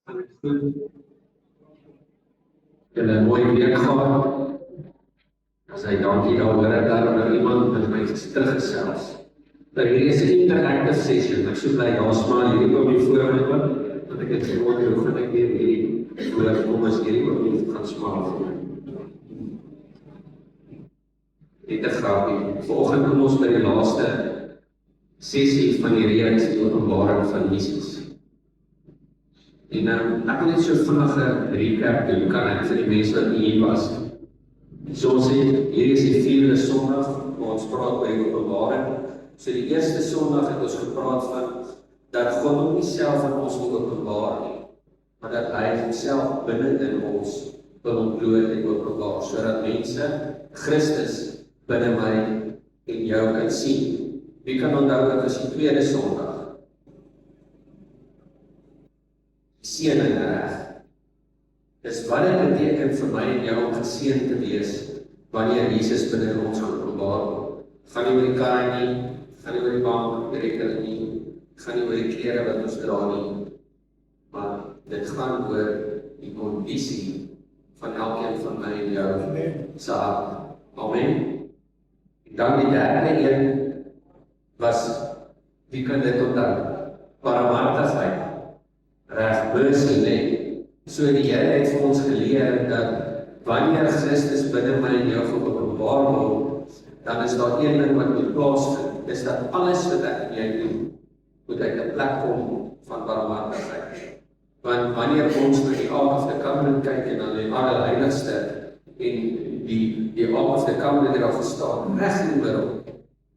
Goed. Julle 'n mooi week gehad. As hy dankie daaroor het daar iemand met my teruggesels. Nou hierdie is 'n interactive session. Ek so bly daar's maar hierdie kom nie voor my oop, want ek het gewonder hoe gaan ek weer hierdie voorkom as hierdie ook nie gaan smaak vir my. Net 'n grappie. Vanoggend kom ons by die laaste sessie van die reeks die Openbaring van Jesus. En ek wil net so vinnige recap doen, kan ek vir die mense wat nie hier was. So ons sê, hier is die 4de Sondag, waar ons praat by die Openbaring. So die eerste Sondag het ons gepraat van, dat God ook nie self aan ons wil openbaar nie, maar dat hy homself binne in ons wil ontbloot en openbaar, sodat mense Christus binne my en jou kan sien. Wie kan onthou dat is die 2de Sondag? Seëning reg. Dis wat dit beteken vir my en jou om geseën te wees wanneer Jesus binne in ons openbaar word. Gaan nie oor die kar nie, gaan nie oor die bank, die rekening nie, gaan nie oor die klere wat ons dra nie, maar dit gaan oor die kondisie van elkeen van my en jou se hart. Amen. En dan die derde een was, wie kan dit onthou? Barmhartigheid. Reg, mercy, nee. So die Here het vir ons geleer dat wanneer Christus binne my en jou geopenbaar word, dan is daar een ding wat moet plaasvind, is dat alles wat ek en jy doen, moet uit 'n plek kom van barmhartigheid. Want wanneer ons na die Ark of the Covenant kyk en dan die Allerheiligste en die Ark of the Covenant het daar gestaan, reg in die middel,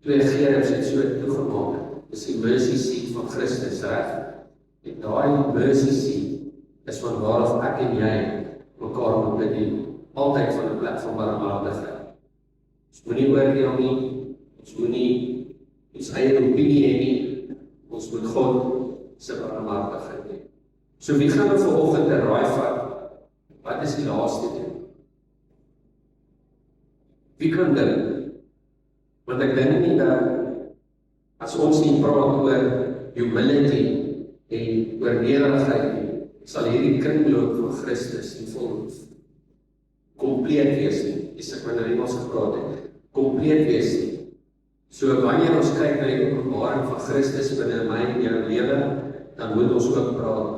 twee gerubs het so toegemaak, dis die mercy seat van Christus, reg? En daai mercy seat is van waaraf ek en jy mekaar moet bedien, altyd van 'n plek van barmhartigheid. Ons moenie oordeel nie, ons moenie ons eie opinie hê nie, ons moet God se barmhartigheid hê. So wie gaan nou vanoggend 'n raai vat? Wat is die laaste ding? Wie kan dink? Want ek dink nie dat as ons nie praat oor humility en oor nederigheid nie, sal hierdie kringloop van Christus nie vol kompleet wees nie. Dis ek nou Engels gepraat het. Kompleet wees nie. So wanneer ons kyk na die openbaring van Christus binne my en jou lewe, dan moet ons ook praat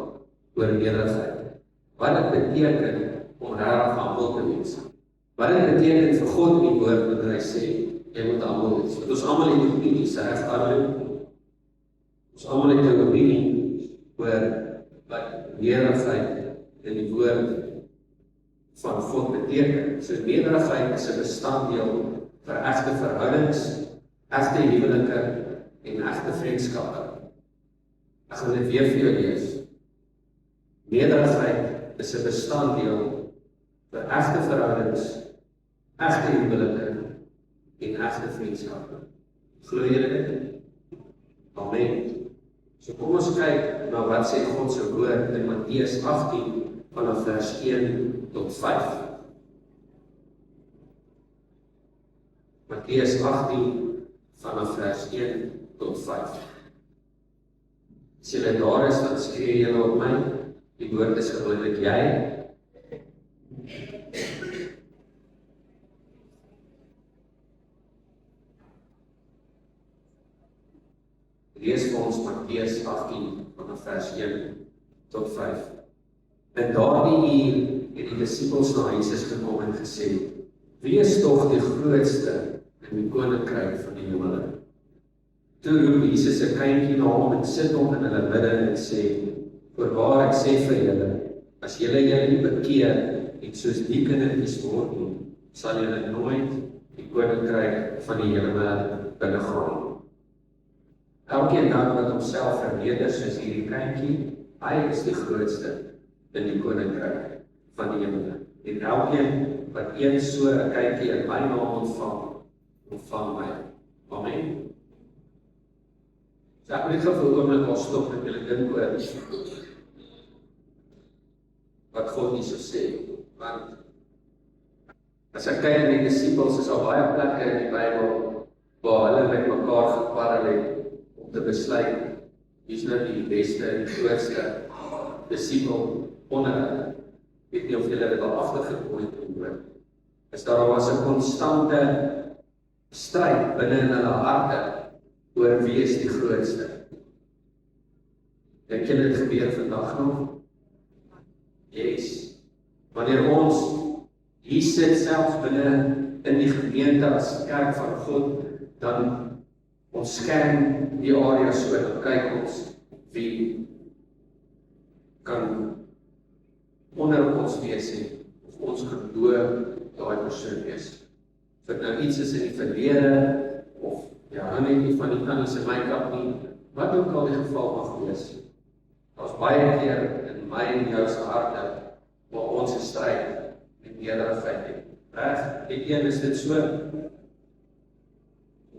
oor nederigheid. Wat dit beteken om regtig humble te wees. Wat dit beteken vir God in die woord wanneer hy sê, jy moet humble wees. Want ons almal het 'n opinie, reg Arlen? Ons almal het 'n opinie oor wat nederigheid in die woord van God beteken. So nederigheid is 'n bestanddeel vir egte verhoudings, egte huwelike en egte vriendskappe. Ek gaan dit weer vir jou lees. Nederigheid is 'n bestanddeel vir egte verhoudings, egte huwelike en egte vriendskappe. Glo julle dit? Amen. So kom ons kyk na wat sê God se woord in Matteus 18 vanaf vers 1 tot 5. Matteus 18 vanaf vers 1 tot 5. As julle daar is, dan skree julle op my. Die woord is gewoonlik jy. Lees vir ons Matteus 18 vanaf vers 1 tot 5. In daardie uur het die disippels na Jesus gekom en gesê, wie is tog die grootste in die koninkryk van die hemele? Toe roep Jesus 'n kindjie na hom en sit hom in hulle midde en sê, voorwaar ek sê vir julle, as julle nie bekeer en soos die kindertjies word nie, sal julle nooit die koninkryk van die hemele binnegaan. Elkeen dan wat homself verneder soos hierdie kindjie, hy is die grootste in die koninkryk van die hemele. En elkeen wat eens so 'n kindjie in my naam ontvang my. Amen. So ek wil net vir 'n oomblik al stop en julle dink oor wat God hierso sê. Want as ek kyk na die disippels, is al baie plekke in die Bybel waar hulle met mekaar geparrel het om te besluit, wie is nou die beste en die grootste disipel onder hulle. Ek weet nie of julle dit al agtergekom het oor. Is daar was 'n konstante stryd binne in hulle harte oor wie is die grootste. Dink julle dit gebeur vandag nog? Yes. Wanneer ons hier sit selfs binne in die gemeente as kerk van God, dan ons scan die area so, dan kyk ons wie kan onder ons wees en of ons kan daai persoon wees. Of dit nou iets is in die verlede, of ja, net nie van die tannie se make-up nie, wat ook al die geval mag wees. Daar's baie keer in my en jou se harte waar ons 'n stryd met nederigheid het. Reg? Die een is dit so.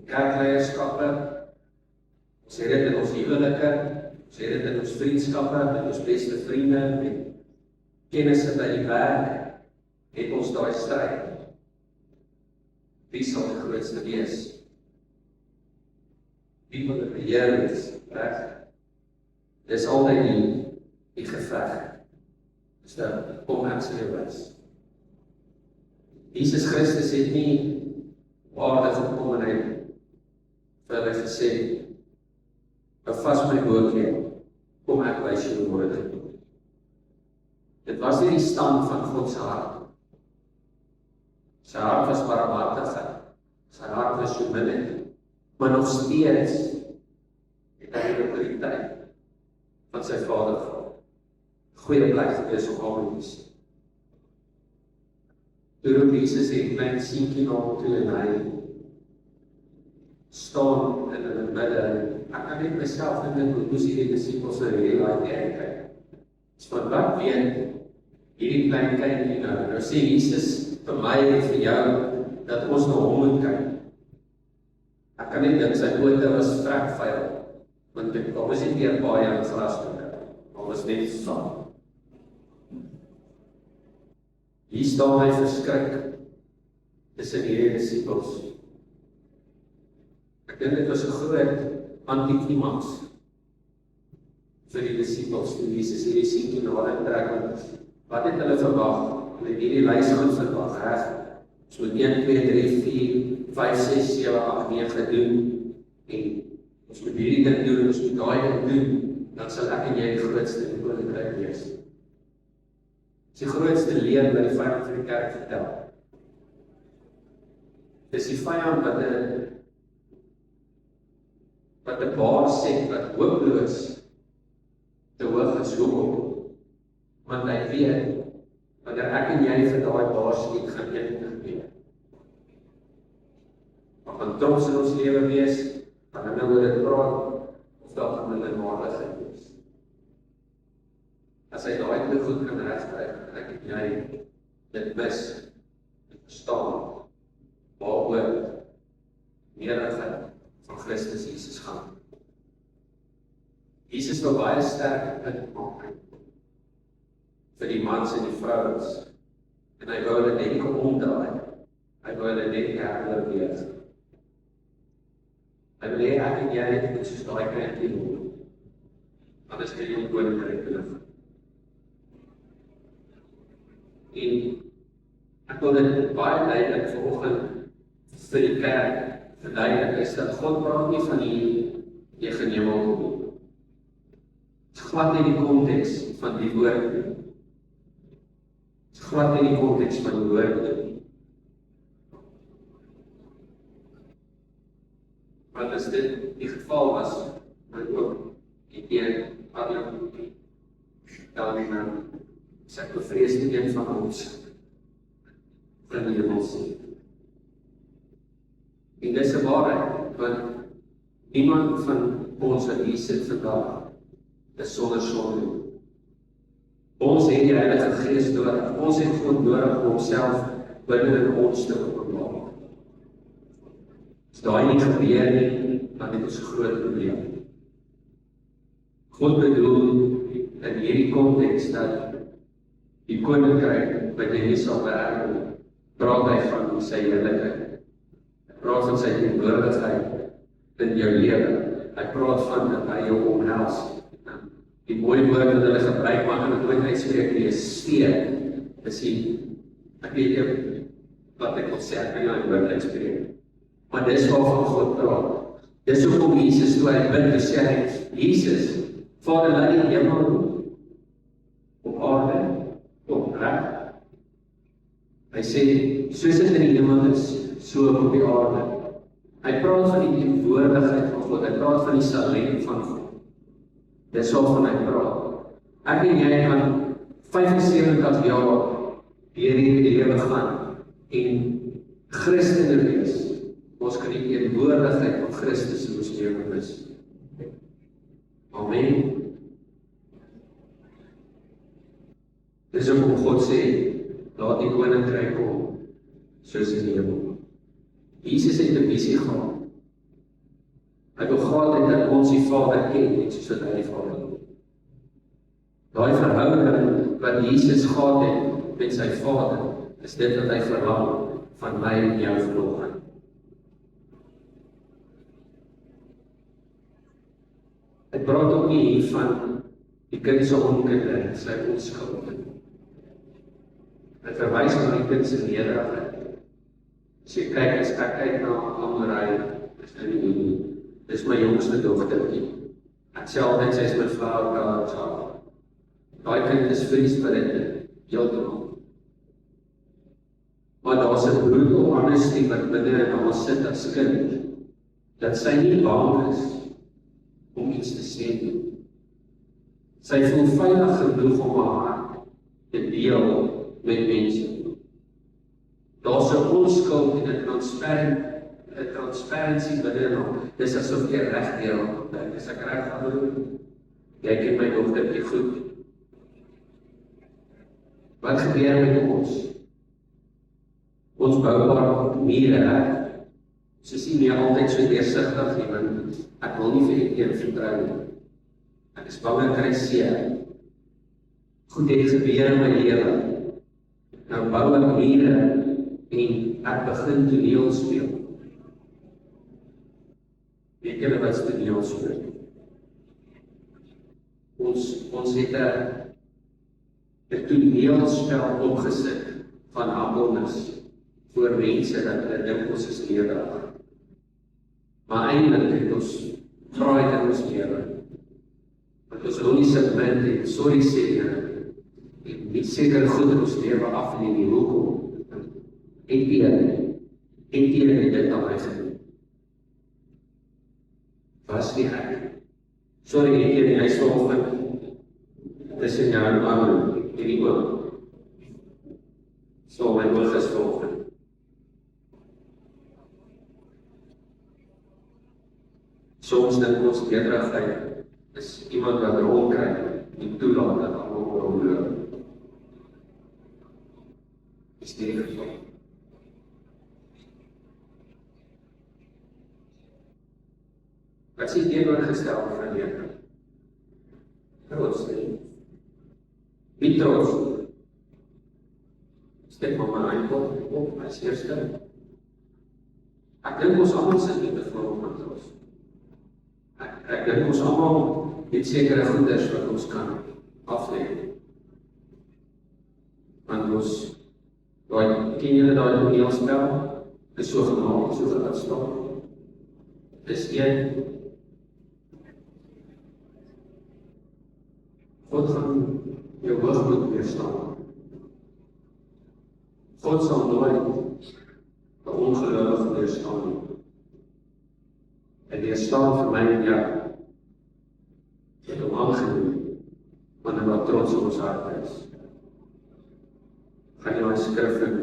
Kerkleierskappe, ons het dit in ons huwelike, ons het dit in ons vriendskappe, met ons beste vriende, met kennisse by die werk, het ons daai stryd. Wie sal die grootste wees? Wie wil die beheer wees? Reg? Dis altyd die geveg. Dis dat kom ek sê wees. Jesus Christus het nie aarde gekom en hy vir hulle gesê, "Bevas my bootjie, kom ek wys julle hoe dit doen." Dit was nie die stand van God se hart. Sy hart was barmhartigheid. Sy hart was humility. Maar nog steeds het hy die autoriteit van sy Vader gehad. Goeie plek gewees om almal te sien. Toe roep Jesus die klein seentjie na hom toe en hy staan in hulle midde. Ek kan net myself dink hoe hierdie disipels nou hierdie kyk. Dis van wat weet hierdie klein kindjie nou. Nou sê Jesus vir my en vir jou dat ons na hom moet kyk. Ek kan net dink sy oë was vrek vuil, want ek was nie meer baie aan glas toe. Al was net saam. Hier staan hy verskrik tussen hierdie disipels. Ek dink dit was 'n groot antiklimaks vir die disipels toe Jesus hierdie seentjie nader trek, want wat het hulle verwag? Hulle het hierdie lys goed verwag, reg? Ons moet 1, 2, 3, 4, 5, 6, 7, 8, 9 doen en ons moet hierdie ding doen, ons moet daai ding doen, dan sal ek en jy die grootste in die koninkryk wees. Dis die grootste leer wat die vyand vir die kerk vertel. Dis die vyand wat 'n baas sê wat hopeloos te hoog is. Hoekom? Want hy weet, wanneer ek en jy vir daai baas nie gaan gebeur. Maar gaan trots in ons lewe wees, gaan hulle oor dit praat, of dan gaan hulle nadigheid wees. As hy daai te goed kan regkry, ek en jy dit mis, en verstaan, waaroor nederigheid van Christus Jesus gaan. Jesus wil baie sterk punt maak vir die mans en die vrouens, en hy wou hulle net omdraai, hy wou hulle net herleef. Hy wil hê ek en jy moet soos daai kindjie word, anders kan jy nie koninkryk leef. En ek wil dit baie duidelik vanoggend vir die kerk verduidelik, is dat God praat nie van jy gaan hemel toe. Dit is glad nie die konteks van die woord nie. Dit is glad nie die konteks van die woord nie. Want as dit die geval was, dan ook die een Adam, dan is ek bevrees die een van ons in die hemel sien. En dis 'n waarheid, want niemand van ons wat hier sit vandag is sonder sonde. Ons het die Heilige Gees nodig. Ons het God nodig om homself binne in ons te openbaar. As daai nie gebeur nie, dan het ons 'n groot probleem. God bedoel in hierdie konteks dat die koninkryk wat jy nie sal beerwe, praat hy van sy heiligheid. Hy praat van sy teenwoordigheid in jou lewe. Hy praat van dat hy jou omhels. Die mooi woord wat hulle gebruik, maar in spreek nie, steen, is die, ek weet nie wat ek wil sê, ek kan nie aan woord uitspreek, maar dis waarvan God praat. Dis hoekom Jesus toe hy bid, sê hy, Jesus, Vader, laat die hemel op aarde, op reg. Hy sê, soos dit in die hemel is, so op die aarde. Hy praat van die teenwoordigheid van God, hy praat van die salem van God. Dis waarvan hy praat. Ek en jy gaan 75 jaar deur die lewe gaan en Christene wees. Ons kan die teenwoordigheid van Christus in ons lewe mis. Amen. Dis hoekom God sê, laat die koninkryk kom, soos in die hemel. Jesus het 'n visie gehad. Hy wil gehad het dat ons die Vader ken, net soos hy die Vader ken. Daai verhouding wat Jesus gehad het met sy Vader, is dit wat hy verlang van my en jou vanoggend. Hy praat ook nie hier van die kind se onkunde, sy onskuld. Hy verwys na die kind se nederigheid. As jy kyk, as ek kyk na Amorei, dis my jongste dogtertjie. Ek sê altyd, sy is my vrou, daai kind is vriesberind, heeltemal. Maar daar's 'n brutal honesty wat binne in haar sit as kind, dat sy nie bang is om iets te sê nie. Sy voel veilig genoeg om haar hart te deel met mense. Daar's 'n onskuld en 'n transparency binne in haar. Dis asof jy reg deur haar kyk. Dis ek reg gaan doen. Jy ken my dogtertjie goed. Wat gebeur met ons? Ons bou maar mure reg. Ons is nie meer altyd so deursigtig nie, want ek wil nie vir die een vertrou nie. Ek is bang ek kry seer. Goed het gebeur in my lewe. Nou bou ek mure en ek begin toneel speel. Weet julle wat toneel speel? Ons het 'n toneelspel opgesit van humbleness voor mense dat hulle dink ons is nederig. Maar eintlik het ons pride in ons lewe. Want ons wil nie submit en sorry sê en nie seker goed in ons lewe af en in die hoekom. En teen het dit al gedoen. Was nie ek. Sorry, en hy sê vanoggend, dis in jou arm, in die oog. So my oog is vanoggend. Soms dink ons nederigheid is iemand wat rol kry en toelaat dat almal oor hom loop. Is dit die geval? Wat is die teenoorgestelde van nederigheid? Trots nie. Wie trots? Steek maar my eindkop op as eerste. Ek dink ons almal sit nie te vloek van trots. Ek dink ons almal het sekere goeders wat ons kan aflê. Want ons, ken julle daai toneelspel? Is so gemaak, so laat staan. Dis een. God gaan jou hoogmoed weerstaan. God sal nooit 'n ongelowige weerstaan nie. En weerstaan vir my en jou. Het hom aangeneem, want hy wat trots op ons hart is. Gaan jy my skrif in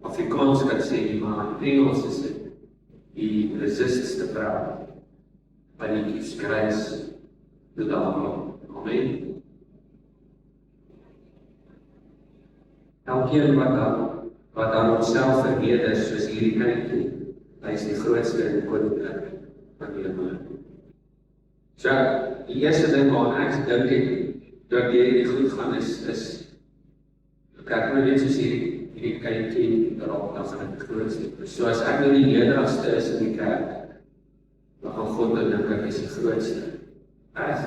Afrikaans kan sê, maar in Engels is dit, he resists the proud, but he gives grace to the humble. Amen. Elkeen wat aan homself verneder, soos hierdie kindjie, hy is die grootste in die koninkryk van die hemel. So, die eerste ding waaraan ek dink het, toe ek hierdie goed gaan is ek nou net soos hierdie kindjie raak dan van die grootste. So as ek nou die nederigste is in die kerk, dan gaan God dink ek is die grootste. Reg?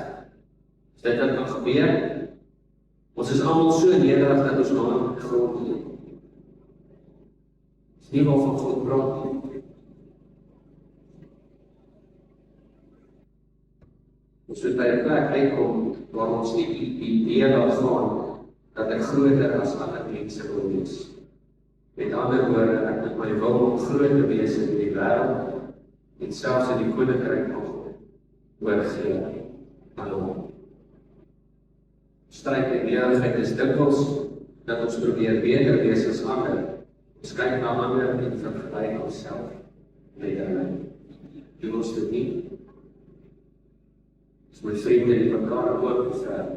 Is Dit wat kan gebeur, ons is almal so nederig dat ons hande op die grond lê. Dis nie waarvan God praat nie. Ons moet by 'n plek uitkom waar ons nie die idee laat gaan dat ek groter as ander mense wil wees. Met ander woorde, ek moet my wil om groot te wees in die wêreld en selfs in die koninkryk van God oorgee aan hom. Stryd en nederigheid is dikwels dat ons probeer beter wees as ander. Ons kyk na ander en vergelyk onsself met hulle. Doen ons dit nie? Ons moet vriende die mekaar ook besluit.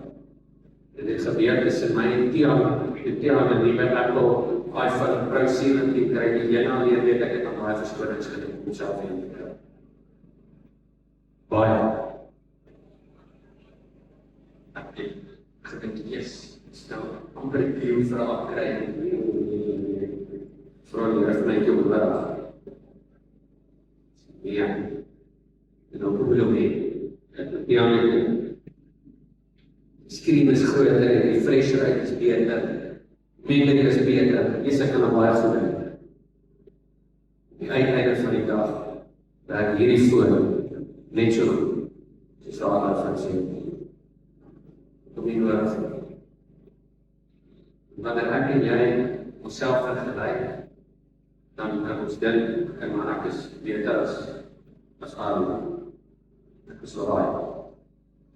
En dit gebeur tussen my en Tiaan. Die Tiaan en die my Apple iPhone Pro 17 kry die ene alleen weet ek het aan baie verskonings gedoen om self in te kry. Baie. Ek dink, yes, stel, amper die kleuw vir haar kry. Vooral die rest van my keer onderweg. Ja. En dan probleem nie. Die ander skriem is groter en die fresherheid is beter. Meenlik is beter. Yes, ek kan nog baie goed doen. Die uiteinde van die dag werk hierdie foon net so goed. Soos daar van sê. Om nie nodig. Wanneer ek en jy onsself vergelyk, dan kan ons dink, maar ek is beter as Aaron. Ek is raai.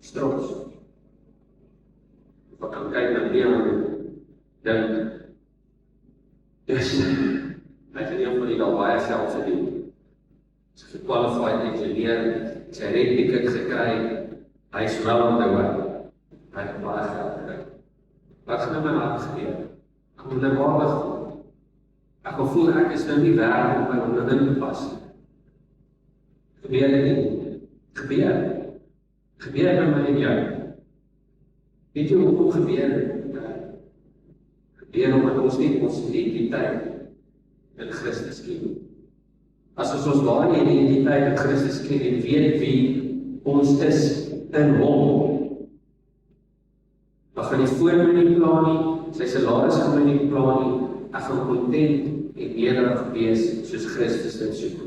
Stroos. Of ek kan kyk na die aan dink, hy het een van die al baie geld verdien. Hy is gekwalified engineer, sy red ticket gekry, hy is wel aan die weg. Hy het baie geld gekry. Wat gaan in my hart gebeur? Ek moet limwaardig voel. Ek wil voel ek is nou nie werd om by onderin te pas. Gebeur dit nie? Gebeur by my en jou. Weet jy hoekom gebeur dit? Gebeur omdat ons nie ons identiteit in Christus ken. As ons daardie identiteit in Christus ken en weet wie ons is in hom, dan gaan die voor my nie pla nie, sy salaris gaan my nie pla nie, ek gaan content en nederig wees soos Christus dit soek.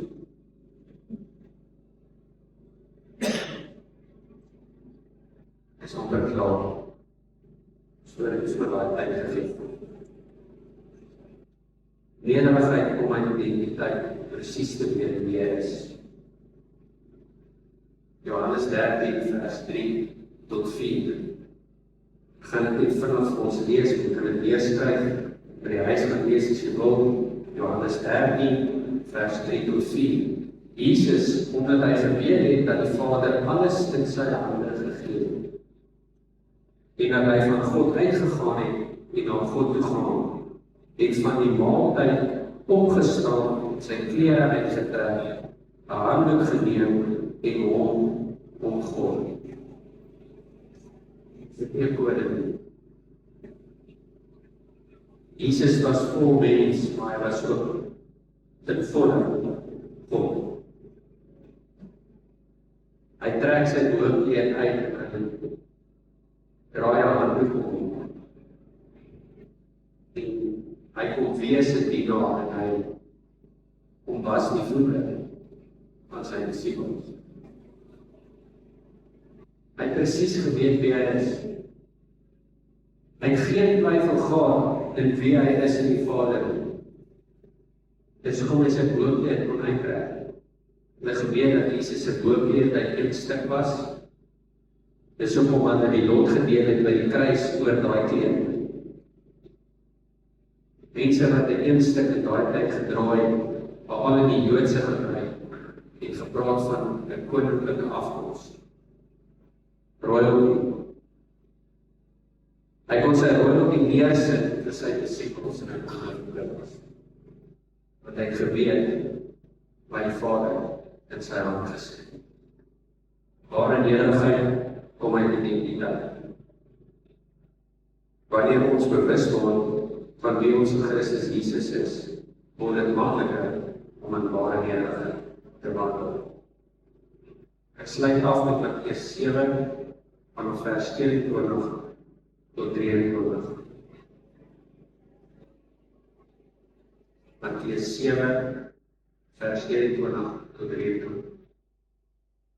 Ek is amper klaar. So ek is vir daai tyd gegee. Nederigheid om my identiteit presies te weet wie hy is. Johannes 13 vers 3 tot 4. Ek gaan dit net vinnig vir ons lees, ek kan dit neerskryf, by die huis gaan lees as jy wil. Johannes 13 vers 3 tot 4. Jesus, omdat hy geweet het dat die Vader alles in sy hande gegee het, en dat hy van God uitgegaan het en na God toe gaan, het van die maaltyd opgestaan, sy klere uitgetrek, 'n handdoek geneem en hom omgord. Dit nie kode nie. Jesus was vol mens, maar hy was ook ten volle God. Hy trek sy hoofkleed uit en draai haar handdoek om. Hy kom wees in die dag en hy omwas die voete van sy disippels. Hy het presies geweet wie hy is. Hy het geen twyfel gehad in wie hy is in die Vader. Dis hoekom hy sy hoofkleed kon uittrek. Hy het geweet dat Jesus se hoofkleed uit een stuk was. Dis hoekom hy die lot gedeel het by die kruis oor daai kleed. Mense wat een stuk in daai tyd gedraai het, veral in die Joodse gebruik, het gepraat van 'n koninklike afkoms. Royalty. Hy kon sy royalty neersit vir sy disippels en hy kon was. Want hy het geweet by die Vader in sy hand gesit. Ware nederigheid kom uit identiteit. Wanneer ons bewus word van wie ons in Christus Jesus is, word dit makliker om in ware nederigheid te wandel. Ek sluit af met Matteus 7 vanaf vers 21 tot 23. Matteus 7, vers 21 tot 23.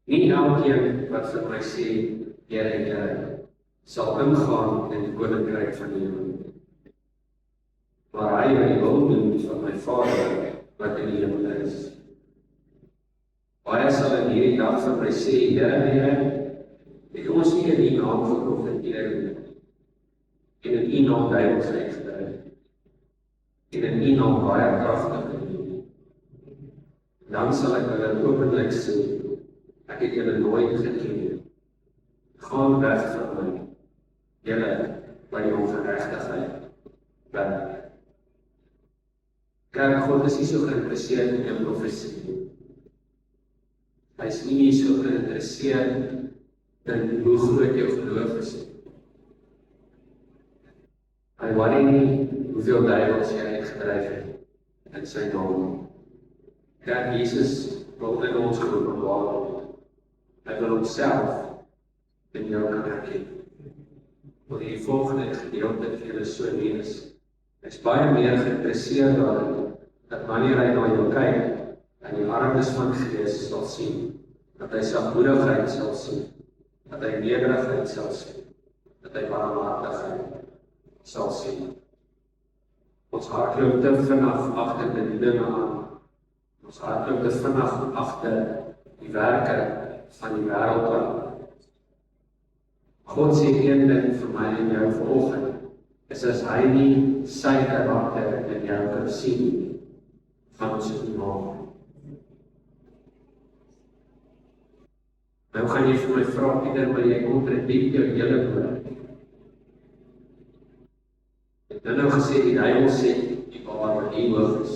Nie elkeen wat vir my sê, Here, Here, sal ingaan in die koninkryk van die hemel. Maar hy wat die wil doen van my Vader wat in die hemel is. Baie sal in hierdie dag vir my sê, Here, Here, het ons nie in die naam geprofeteer nie, en in die naam duivels uitgedryf, en in die naam baie kragtig gedoen. Dan sal ek hulle openlik sê, ek het julle nooit geken nie. Gaan weg van my, julle by die ongeregtigheid werk. Kerk, God is nie so geïnteresseerd in jou profesie nie. Hy is nie so geïnteresseerd in hoe groot jou geloof is. Hy worry nie hoeveel duivels jy uitgedryf het in sy naam. Kerk, Jesus wil in ons geopenbaar word. Hy wil homself in jou kan herken. Wil die volgende gedeelte vir julle so lees. Hy is baie meer geïnteresseerd daarin, dat wanneer hy na jou kyk, en die armes van gees sal sien, dat hy sagmoedigheid sal sien, dat hy nederigheid sal sien, dat hy barmhartigheid sal sien. Ons hardloop te vinnig agter die dinge aan. Ons hardloop te vinnig agter die werke van die wêreld aan. God sê een ding vir my en jou vanoggend, is as hy nie sy karakter in jou kan sien, gaan ons dit nie maak. Nou gaan jy vir my vra, Pieter, maar jy kontradiek jou hele woord. Ek het nou gesê, die duiwel sê, die waar wat nie hoog is.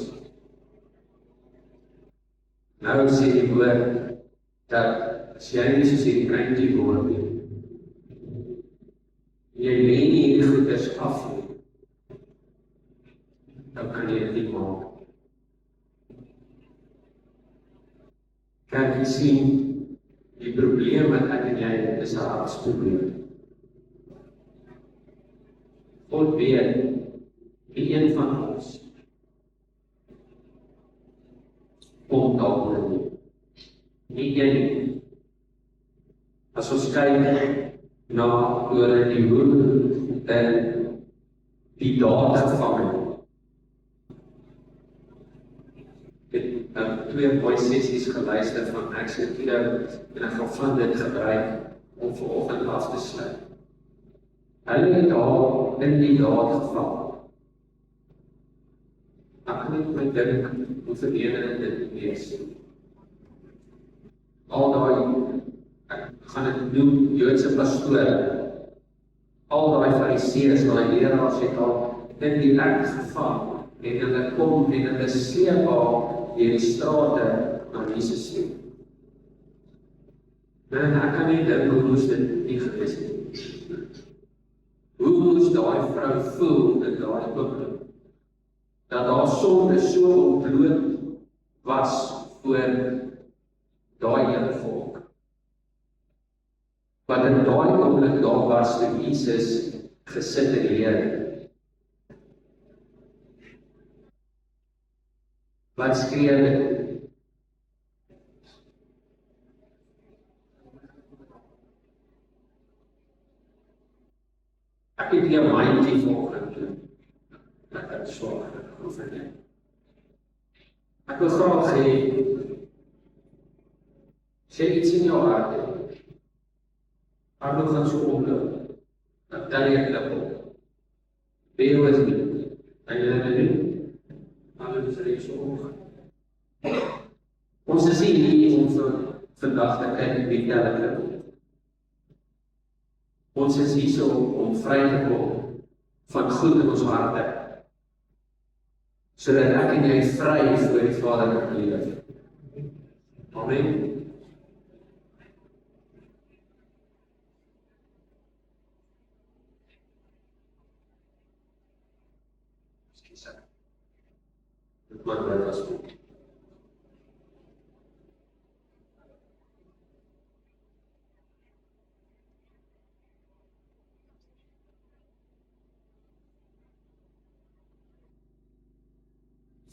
Nou sê die woord, dat as jy nie soos hierdie kindjie word nie, jy lê nie hierdie goeders af nie, dan kan jy dit nie maak. Kan jy sien, die probleem wat ek en jy het, is 'n hartsprobleem. God weet, nie een van ons kom daaroor nie. Nie een nie. As ons kyk na oor die hoe en die daad gevang het. Ek het 2 mooi sessies geluister van Action Kilo en ek gaan van dit gebruik om vanoggend af te sluit. Hulle het daar in die daad gevang. Ek kan nie my dink hoe vernederend dit wees. Al daai, ek gaan dit noem, Joodse pastore, al daai fariseërs, daai leraars het al in die plek gevang en hulle kom en hulle sleep al deur die strate na Jesus toe. En ek kan nie dink hoe moes dit nie gewees het. Hoe moes daai vrou voel in daai oomblik? Dat haar sonde so ontbloot was voor daai hele volk. Wat in daai oomblik daar was toe Jesus gesit en leer. Wat skree hulle? Ek het hier 'n mindjie vanoggend toe. Ek het swaar gevoel nie. Ek wil graag sê iets in jou hart. Hardop gaan so omloop. Dan tel jy klip op. Beheer is nie. En jy dit doen? Alles is reeds so omgaan. Ons is hier om vandag te kyk wie tel ek klip op. Ons is hier so om vry te kom van goed in ons harte, sodat ek en jy vry voor die Vader kan leef. Amen. Dit maak my as goed.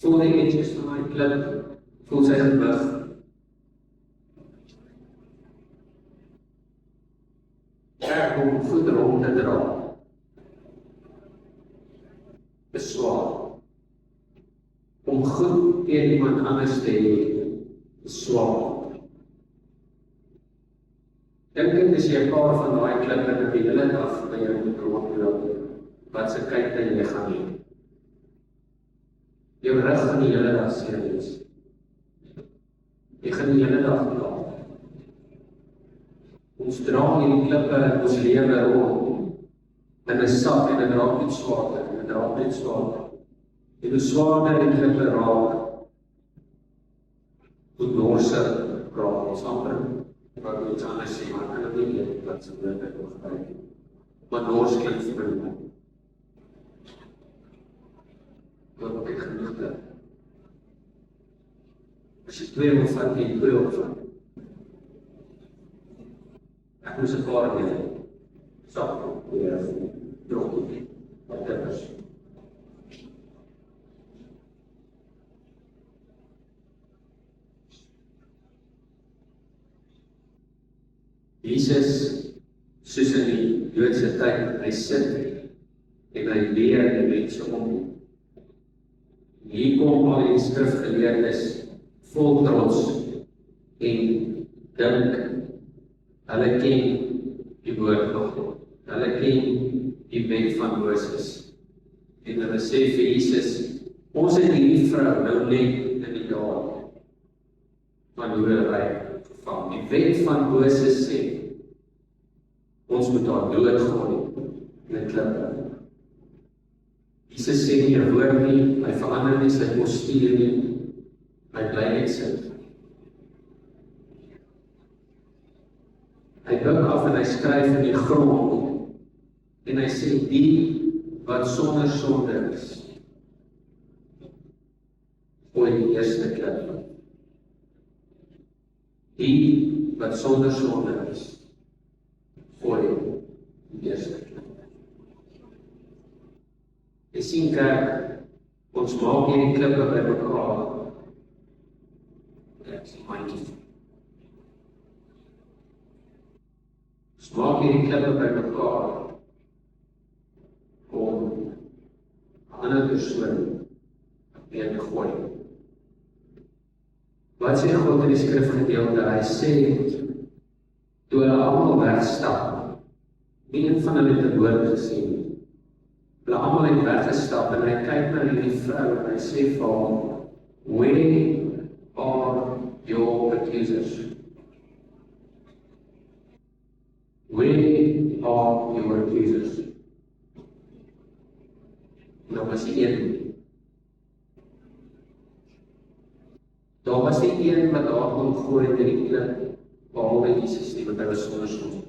Voel die edges van my klip, voel sy gewig. Kerk om goed rond te dra. Is swaar. Om goed teen iemand anders te hê, is swaar. Dink as jy 'n paar van daai klippe in die hele dag by jou moet rondloop, wat se kyk jy gaan hê. Jou rug gaan die hele dag seer wees. Jy gaan die hele dag kla. Ons dra hierdie klippe in ons lewe rond, in 'n sak en dit raak net swaarder, en dit raak net swaarder. En hoe swaarder die klippe raak, hoe norser raak ons amper. Wat moet ons anders sê, maar kan dit nie weet wat se woord ek wil gebruik. Maar nors klink vir my. Wat ek genoeg het. As jy 2 wil vat, jy 2 wil vat. Ek moes 'n paar dingen. Sak, weer, droog, wat dit is. Jesus, soos in die Joodse tyd, hy sit en hy leer die mense om. Hier kom al die skrifgeleerdes vol trots en dink, hulle ken die woord van God, hulle ken die wet van Moses. En hulle sê vir Jesus, ons het hierdie vrou nou net in die daad van hoerery gevang. Die wet van Moses sê, ons moet haar doodgooi in 'n klip. Jesus sê nie 'n woord nie, hy verander nie sy postuur nie, hy bly net sit. Hy buig af en hy skryf in die grond, en hy sê, die wat sonder sonde is, gooi die eerste klip. Die wat sonder sonde is, gooi die eerste klip. Jy sien kerk, ons maak hierdie klippe by mekaar. Ek sien mandjies. Ons maak hierdie klippe by mekaar om 'n ander persoon weer te gooi. Wat sê God in die skrifgedeelte? Hy sê, toe hulle almal wegstap, nie een van hulle het 'n woord gesê nie. Hulle almal het weggestap en hy kyk na hierdie vrou en hy sê vir haar, where are your accusers? Where are your accusers? Nou was die een. Daar was die een wat daar kon gooi in die klip, behalwe Jesus nie, want hy was sonder sonde.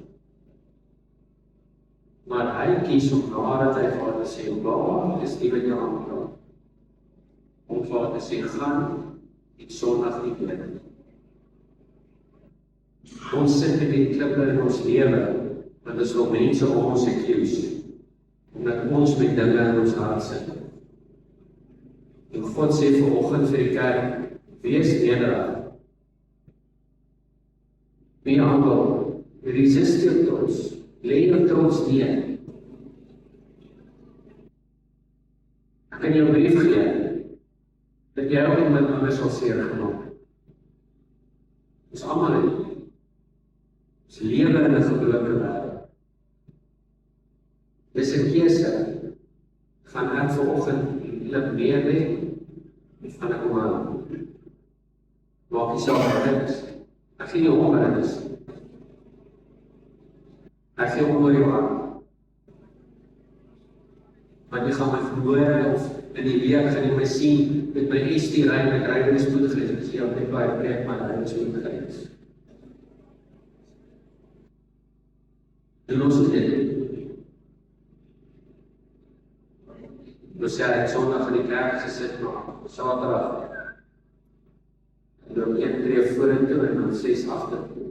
Maar hy kies om nadat hy vir haar te sê, waar is die wat jou aankla? Om vir haar te sê, gaan en sondig nie bid. Ons sit in die klippe in ons lewe, want ons wil mense om ons accuse, omdat ons met dinge in ons hart sit. En God sê vanoggend vir die kerk, wees nederig. Be humble, resist your thoughts, lê jou trots neer. Ek kan jou 'n brief gee, dat jy ook iemand anders sal seer gemaak. Ons almal het. Ons lewe in 'n gebroke wêreld. Dis 'n keuse. Gaan ek vanoggend lip meer lê, of gaan ek hom hou? Maak nie saak wat dit is. Ek gee jou om wat dit is. Ek gee om oor jou hart. Want jy gaan my verhoor of in die week gaan jy my sien met my ST ry en ek ry in die spoedigheid. Ek sê jou net baie breek my ry in die spoedigheid. Doen ons dit. Dus ja, ek Sondag in die kerk gesit, maar Saterdag en dan 1 tree vorentoe en dan 6 agtertoe.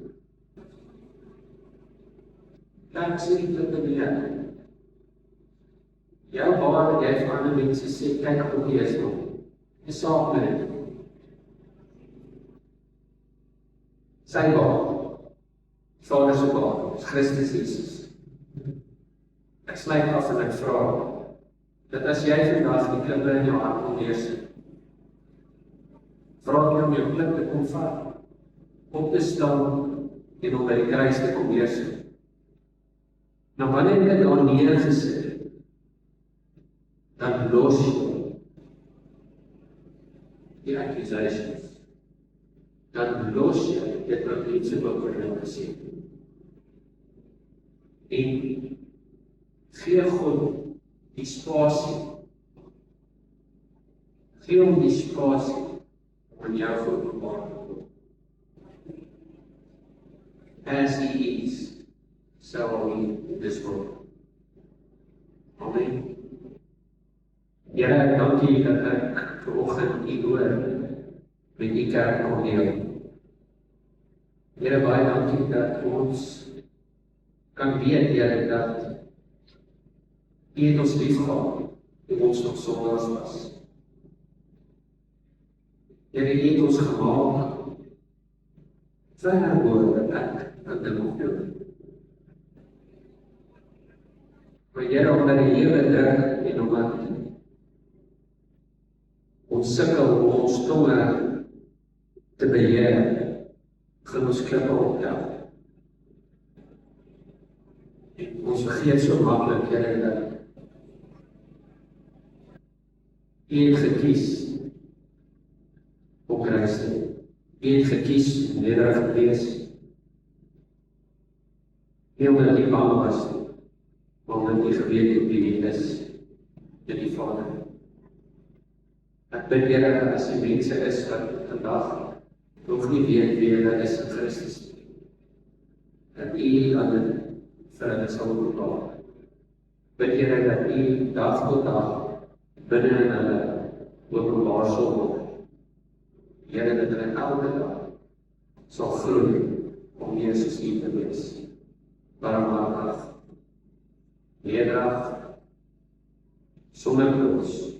Kyk, sê die klippe neer. Jou waar wat jy vir ander mense sê, kyk op jy is nog. 'n saak met dit. Sy baan, Vader se baan, is Christus Jesus. Ek sluit af en ek vra, dat as jy vandag die klippe in jou hart wil neersit, vra ek jou om jou klip te kom vat, op te staan en om by die kruis te kom neersit. Nou wanneer jy daar neergesit het, dan los jy die accusations. Dan los jy dit wat mense oor jou gesê het. En gee God die spasie. Gee hom die spasie om jou openbaar te word. As he is, so are we in this world. Amen. Here, dankie dat ek vanoggend u hoor met die kerk kon deel. Here, baie dankie dat ons kan weet, Here, dat u het ons liefgehad toe ons nog sondaars was. Here, u het ons gemaak ver bo wat ek aan dit nog doen. Maar Here, omdat die lewe druk en omdat ons sukkel om ons tonge te beheer, gaan ons klippe optel. Ons vergeet so maklik, Here, dat u het gekies om kruis te doen. U het gekies om nederig te wees. Nie omdat u bang was nie, maar omdat u geweet het wie u is in die Vader. Ek bid, Here, as die mense is wat vandag nog nie weet wie hulle is in Christus nie, dat u aan dit vir hulle sal openbaar. Bid, Here, dat u dag tot dag binne in hulle openbaar sal word. Here, dat hulle elke dag sal groei om meer soos u te wees. Barmhartig, nederig, sonder trots,